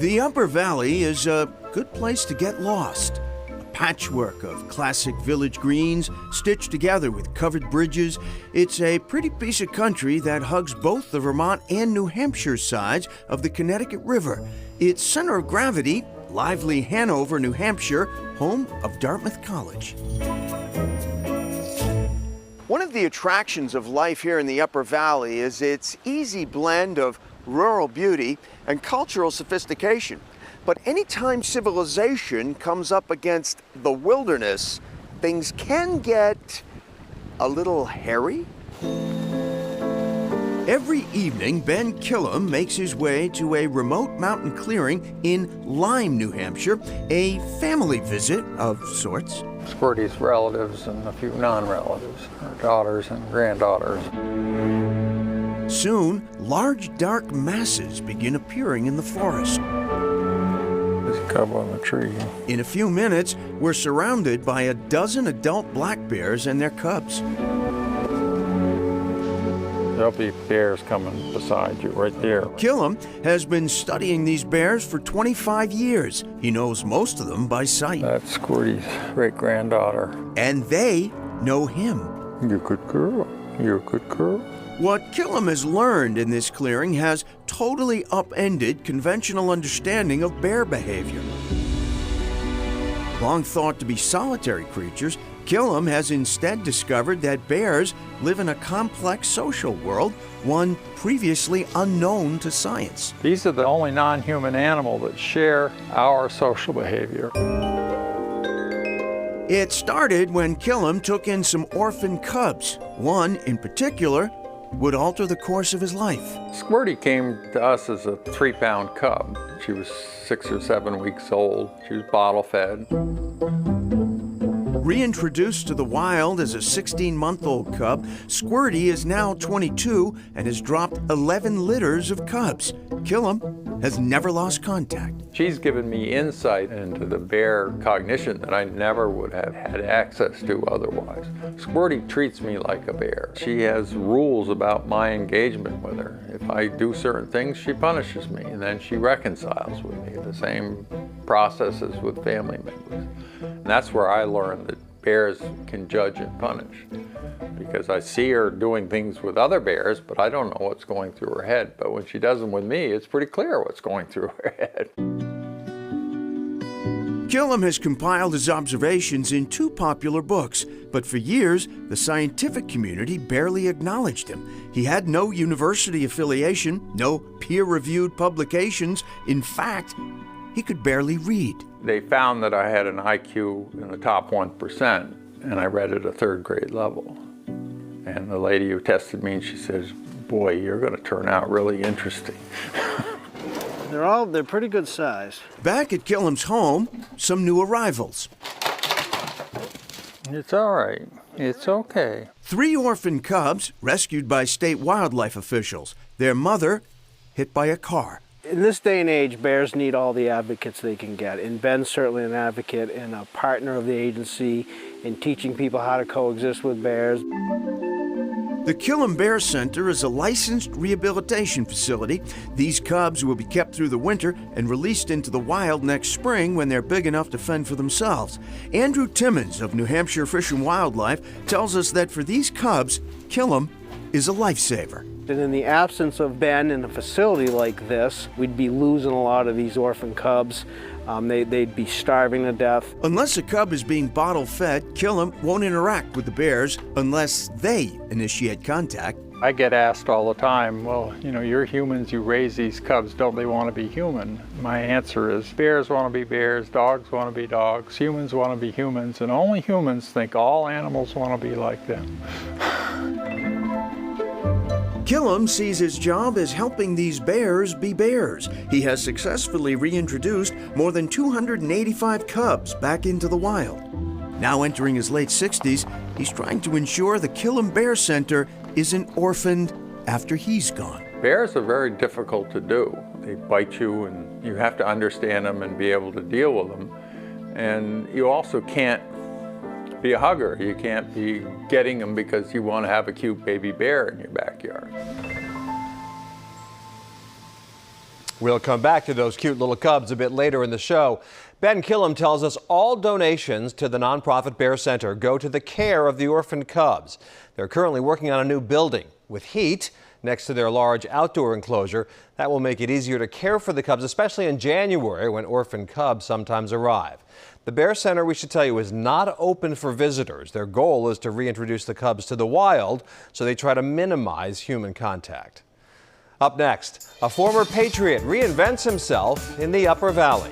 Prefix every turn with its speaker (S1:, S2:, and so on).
S1: The Upper Valley is a good place to get lost. A patchwork of classic village greens stitched together with covered bridges. It's a pretty piece of country that hugs both the Vermont and New Hampshire sides of the Connecticut River. Its center of gravity, lively Hanover, New Hampshire, home of Dartmouth College. One of the attractions of life here in the Upper Valley is its easy blend of rural beauty and cultural sophistication. But anytime civilization comes up against the wilderness, things can get a little hairy. Every evening, Ben Killam makes his way to a remote mountain clearing in Lyme, New Hampshire, a family visit of sorts.
S2: Squirty's relatives and a few non-relatives, her daughters and granddaughters.
S1: Soon, large dark masses begin appearing in the forest.
S2: There's a cub on the tree.
S1: In a few minutes, we're surrounded by a dozen adult black bears and their cubs.
S2: There'll be bears coming beside you right there.
S1: Killam has been studying these bears for 25 years. He knows most of them by sight.
S2: That's Squirty's great-granddaughter.
S1: And they know him.
S2: You're a good girl. You're a good girl.
S1: What Killam has learned in this clearing has totally upended conventional understanding of bear behavior. Long thought to be solitary creatures, Killam has instead discovered that bears live in a complex social world, one previously unknown to science.
S2: These are the only non-human animal that share our social behavior.
S1: It started when Killam took in some orphan cubs. One, in particular, would alter the course of his life.
S2: Squirty came to us as a 3-pound cub. She was 6 or 7 weeks old. She was bottle fed.
S1: Reintroduced to the wild as a 16-month-old cub, Squirty is now 22 and has dropped 11 litters of cubs. Killam has never lost contact.
S2: She's given me insight into the bear cognition that I never would have had access to otherwise. Squirty treats me like a bear. She has rules about my engagement with her. If I do certain things, she punishes me, and then she reconciles with me. The same process as with family members. And that's where I learned that bears can judge and punish. Because I see her doing things with other bears, but I don't know what's going through her head. But when she does them with me, it's pretty clear what's going through her head.
S1: Killam has compiled his observations in 2 popular books, but for years, the scientific community barely acknowledged him. He had no university affiliation, no peer-reviewed publications. In fact, he could barely read.
S2: They found that I had an IQ in the top 1%, and I read at a 3rd grade level. And the lady who tested me, she says, "Boy, you're going to turn out really interesting."
S3: They're pretty good size.
S1: Back at Killam's home, some new arrivals.
S2: It's all right. It's okay.
S1: 3 orphan cubs rescued by state wildlife officials. Their mother hit by a car.
S3: In this day and age, bears need all the advocates they can get, and Ben's certainly an advocate and a partner of the agency in teaching people how to coexist with bears.
S1: The Killam Bear Center is a licensed rehabilitation facility. These cubs will be kept through the winter and released into the wild next spring when they're big enough to fend for themselves. Andrew Timmons of New Hampshire Fish and Wildlife tells us that for these cubs, Killam is a lifesaver.
S3: And in the absence of Ben in a facility like this, we'd be losing a lot of these orphan cubs. They'd be starving to death.
S1: Unless a cub is being bottle fed, Killam won't interact with the bears unless they initiate contact.
S2: I get asked all the time, well, you know, you're humans, you raise these cubs, don't they want to be human? My answer is, bears want to be bears, dogs want to be dogs, humans want to be humans, and only humans think all animals want to be like them.
S1: Killam sees his job as helping these bears be bears. He has successfully reintroduced more than 285 cubs back into the wild. Now entering his late 60s, he's trying to ensure the Killam Bear Center isn't orphaned after he's gone.
S2: Bears are very difficult to do. They bite you, and you have to understand them and be able to deal with them. And you also can't be a hugger. You can't be getting them because you want to have a cute baby bear in your backyard.
S4: We'll come back to those cute little cubs a bit later in the show. Ben Killam tells us all donations to the nonprofit Bear Center go to the care of the orphaned cubs. They're currently working on a new building with heat next to their large outdoor enclosure. That will make it easier to care for the cubs, especially in January when orphaned cubs sometimes arrive. The Bear Center, we should tell you, is not open for visitors. Their goal is to reintroduce the cubs to the wild, so they try to minimize human contact. Up next, a former patriot reinvents himself in the Upper Valley.